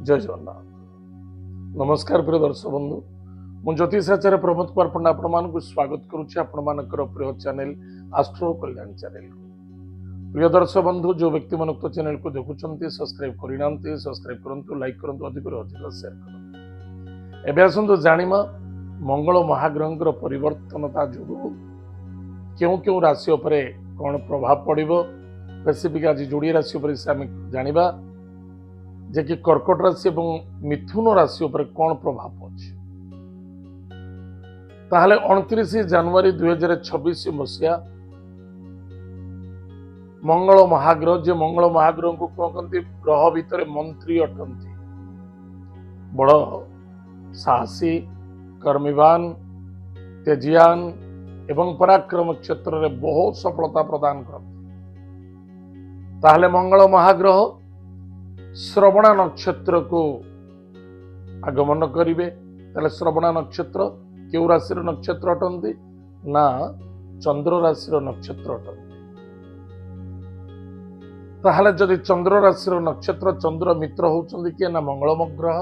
जय जगन्नाथ। नमस्कार प्रिय दर्शक बंधु, मु ज्योतिषाचार्य प्रमोद कुमार पंडा आपण स्वागत करुच्ची आपणकर प्रिय चैनल आस्ट्रो कल्याण चैनल। प्रिय दर्शक बंधु, जो व्यक्ति मन उक्त चैनल को देखुंत सब्सक्राइब करना सब्सक्राइब करूँ, लाइक करूँ, अधिक अधिक शेयर करूँ। एवं आसतु जानिमा मंगल महाग्रह परिवर्तनता जो क्यों क्यों राशि उपरे कौन प्रभाव पड़ो, स्पेसिफिक आज जोड़ी राशि जानिबा जे कि कर्कट राशि और मिथुन राशि उपर कौन प्रभाव अच्छे। ताहले 29 जनवरी 2026 मसीहा मंगल महाग्रह, जे मंगल महाग्रह को कहते ग्रह भितर मंत्री अटंती, बड़ साहसी, कर्मीवान, तेजियान एवं पराक्रम क्षेत्र में बहुत सफलता प्रदान करते। ताहले मंगल महाग्रह श्रवणा नक्षत्र को आगमन करिवे। ताले श्रवणा नक्षत्र क्यों राशि नक्षत्र अटंती ना चंद्र राशि नक्षत्र अटंती। ताहले जदि चंद्र राशि नक्षत्र, चंद्र मित्र होउचंदी कि ना मंगल ग्रह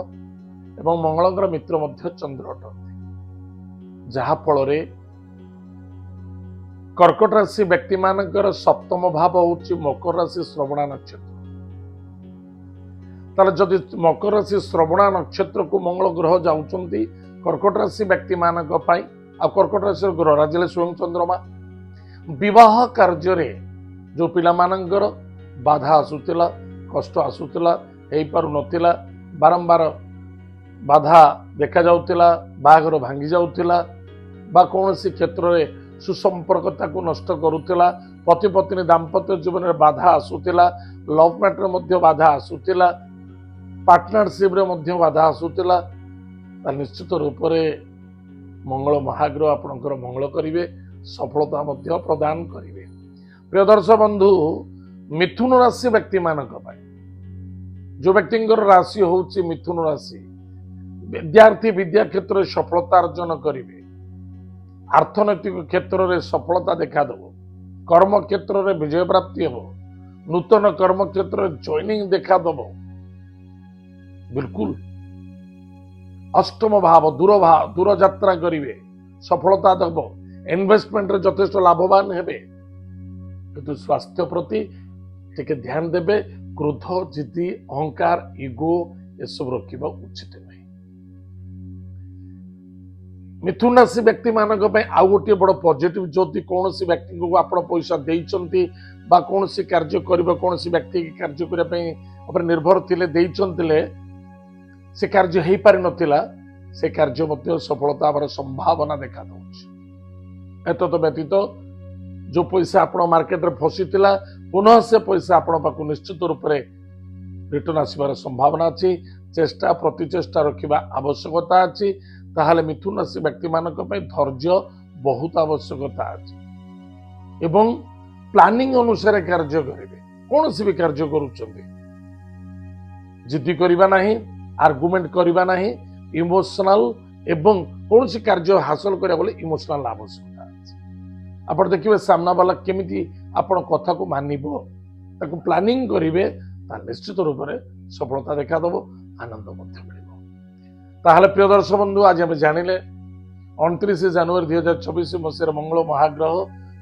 एवं मंगल मित्र मध्य चंद्र अटंती, जहा फल रे कर्कट राशि व्यक्ति मानकर सप्तम भाव होउची मकर राशि श्रवणा नक्षत्र। ताले जदि मकर राशि श्रवणा नक्षत्र को मंगल ग्रह जाउचंती कर्कट राशि व्यक्ति मानक पई, आ कर्कट राशि ग्रह राजले स्वयं चंद्रमा, विवाह कार्य रे जो पिला मानकर बाधा आसुतिला, कष्ट आसुतिला, हेई पारु नथिला, बारंबार बाधा देखा जाउतिला, बागर भांगी जाउतिला, बा कोनोसी क्षेत्र रे सुसंपर्कता को नष्ट करुतिला, पति पत्नी दाम्पत्य जीवन में बाधा आसुतिला, लव मैटर मध्य बाधा आसुतिला, पार्टनरशिप रे मध्य बाधा आसुतिला, निश्चित रूप से मंगल महाग्रह आपणकर मंगल करिवे, सफलता मध्य प्रदान करिवे। प्रिय दर्शक बंधु, मिथुन राशि व्यक्ति मानक पाए, जो व्यक्ति राशि होउची मिथुन राशि, विद्यार्थी विद्या क्षेत्र में सफलता अर्जन करिवे, अर्थनैतिक क्षेत्र में सफलता देखा देव, कर्म क्षेत्र में विजय प्राप्ति हो, नूतन कर्म क्षेत्र में जॉइनिंग देखा देव, बिल्कुल अष्टम भाव दूर यात्रा करिवे, सफलता देव, इन्वेस्टमेंट रे यथेष्ट लाभवान हेबे, किंतु स्वास्थ्य प्रति टिके ध्यान देबे। क्रोध, जिद्दी, अहंकार, इगो ये सब रखिबा उचित नहीं। मिथुन राशि व्यक्ति मानक पे आउ गोटे बड़ पॉजिटिव, जदि कौन सी व्यक्ति को आप पैसा देइचंती बा कौन सी कार्य करिबा, कौन सी व्यक्ति की कार्य करिया पे ऊपर निर्भर थिले देइचंतिले, से कार्य हेई पारि नथिला, से कार्य मध्य सफलता आबार संभावना देखा दउछि। एत तो व्यतीत जो पैसा आपण मार्केट रे फसीतिला, पुनः से पैसा आपण पाकु निश्चित रूप से रिटर्न आसीबार संभावना अछि। चेष्टा प्रतिचेष्टा रखिबा आवश्यकता अछि। ताहले मिथुन राशि व्यक्ति मानक पे धैर्य बहुत आवश्यकता अछि एवं प्लानिंग अनुसार कार्य करिवे। कौन सी भी कार्य करूचंती, जिद्दी करिबा नाही, आर्गुमेंट करिबा नाही, इमोशनल एवं कौन सी कार्य हासिल करिया बोले इमोशनल आवश्यकता अछि। आपण देखिबे सामना वाला केमिति आपण कथा को मानिबो, ताकू प्लानिंग करिवे, ता निश्चित रूप से सफलता देखा देबो, आनंद मध्य मिलिबो। ताहले प्रिय दर्शक बंधु, आज हम जानिले 29 जनवरी 2026 मसीह मंगल महाग्रह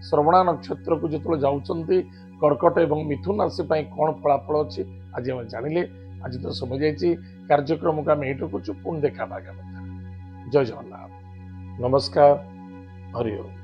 श्रवणा नक्षत्र को जो जाउचंती कर्कट एवं मिथुन राशि पई कोन फलाफल अछि, आज हम जानिले। आज तो समय जाइछि, कार्यक्रम को आम एट रखुछु, पुणी देखा आगामी। जय जगन्नाथ, नमस्कार, हरि ओम।